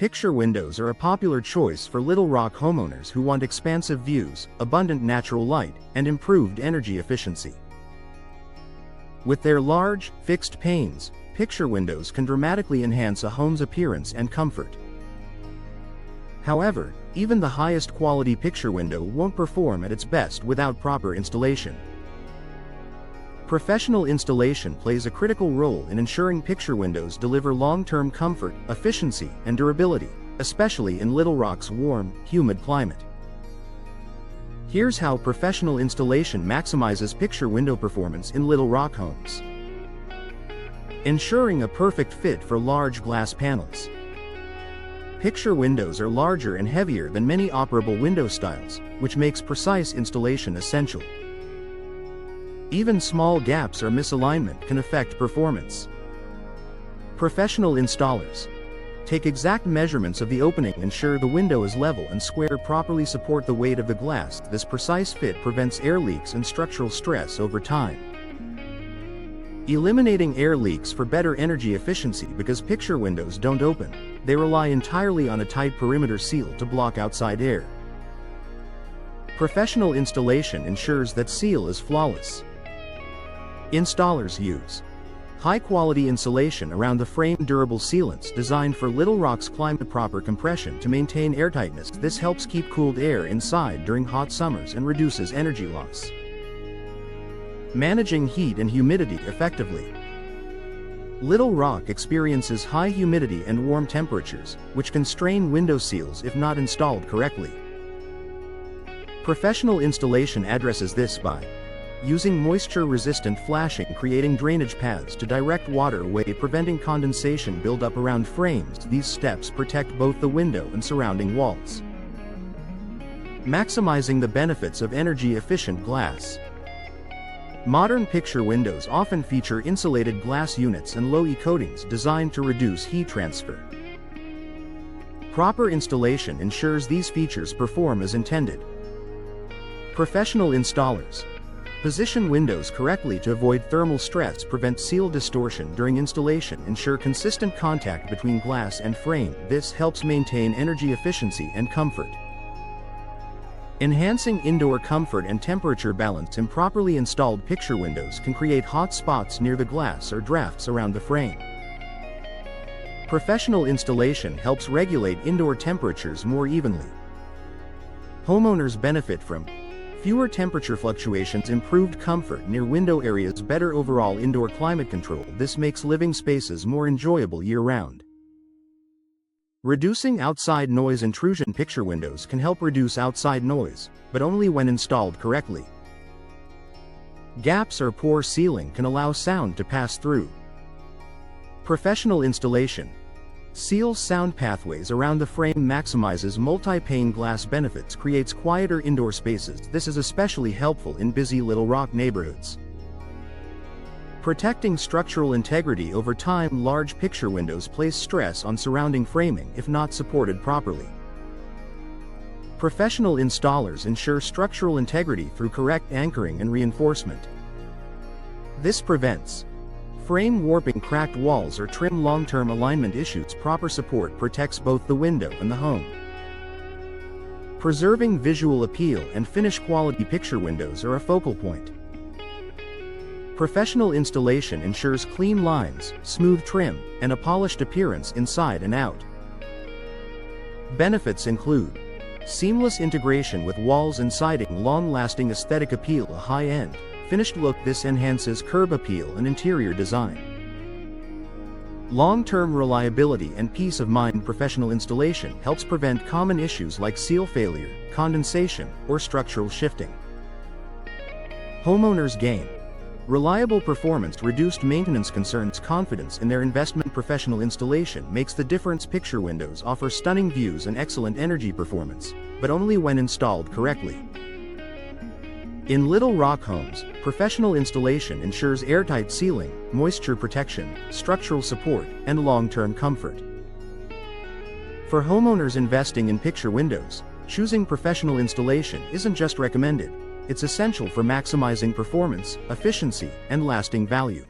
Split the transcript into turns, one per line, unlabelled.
Picture windows are a popular choice for Little Rock homeowners who want expansive views, abundant natural light, and improved energy efficiency. With their large, fixed panes, picture windows can dramatically enhance a home's appearance and comfort. However, even the highest quality picture window won't perform at its best without proper installation. Professional installation plays a critical role in ensuring picture windows deliver long-term comfort, efficiency, and durability, especially in Little Rock's warm, humid climate. Here's how professional installation maximizes picture window performance in Little Rock homes. Ensuring a perfect fit for large glass panels. Picture windows are larger and heavier than many operable window styles, which makes precise installation essential. Even small gaps or misalignment can affect performance. Professional installers take exact measurements of the opening, ensure the window is level and square, properly support the weight of the glass. This precise fit prevents air leaks and structural stress over time. Eliminating air leaks for better energy efficiency. Because picture windows don't open, they rely entirely on a tight perimeter seal to block outside air. Professional installation ensures that seal is flawless. Installers use high-quality insulation around the frame, durable sealants designed for Little Rock's climate-proper compression to maintain airtightness. This helps keep cooled air inside during hot summers and reduces energy loss. Managing heat and humidity effectively. Little Rock experiences high humidity and warm temperatures, which can strain window seals if not installed correctly. Professional installation addresses this by using moisture-resistant flashing, creating drainage paths to direct water away, preventing condensation buildup around frames. These steps protect both the window and surrounding walls. Maximizing the benefits of energy-efficient glass. Modern picture windows often feature insulated glass units and low-E coatings designed to reduce heat transfer. Proper installation ensures these features perform as intended. Professional installers position windows correctly to avoid thermal stress, prevent seal distortion during installation, ensure consistent contact between glass and frame. This helps maintain energy efficiency and comfort. Enhancing indoor comfort and temperature balance. Improperly installed picture windows can create hot spots near the glass or drafts around the frame. Professional installation helps regulate indoor temperatures more evenly. Homeowners benefit from fewer temperature fluctuations, improved comfort near window areas, better overall indoor climate control. This makes living spaces more enjoyable year-round. Reducing outside noise intrusion. Picture windows can help reduce outside noise, but only when installed correctly. Gaps or poor sealing can allow sound to pass through. Professional installation seals sound pathways around the frame, maximizes multi-pane glass benefits, creates quieter indoor spaces. This is especially helpful in busy Little Rock neighborhoods. Protecting structural integrity. Over time, large picture windows place stress on surrounding framing if not supported properly. Professional installers ensure structural integrity through correct anchoring and reinforcement. This prevents frame warping, cracked walls, or trim long-term alignment issues. Proper support protects both the window and the home. Preserving visual appeal and finish. Quality picture windows are a focal point. Professional installation ensures clean lines, smooth trim, and a polished appearance inside and out. Benefits include seamless integration with walls and siding, long-lasting aesthetic appeal, a high-end, finished look. This enhances curb appeal and interior design. Long-term reliability and peace of mind. Professional installation helps prevent common issues like seal failure, condensation, or structural shifting. Homeowners gain reliable performance, reduced maintenance concerns, confidence in their investment. Professional installation makes the difference. Picture windows offer stunning views and excellent energy performance, but only when installed correctly. In Little Rock homes, professional installation ensures airtight sealing, moisture protection, structural support, and long-term comfort. For homeowners investing in picture windows, choosing professional installation isn't just recommended, it's essential for maximizing performance, efficiency, and lasting value.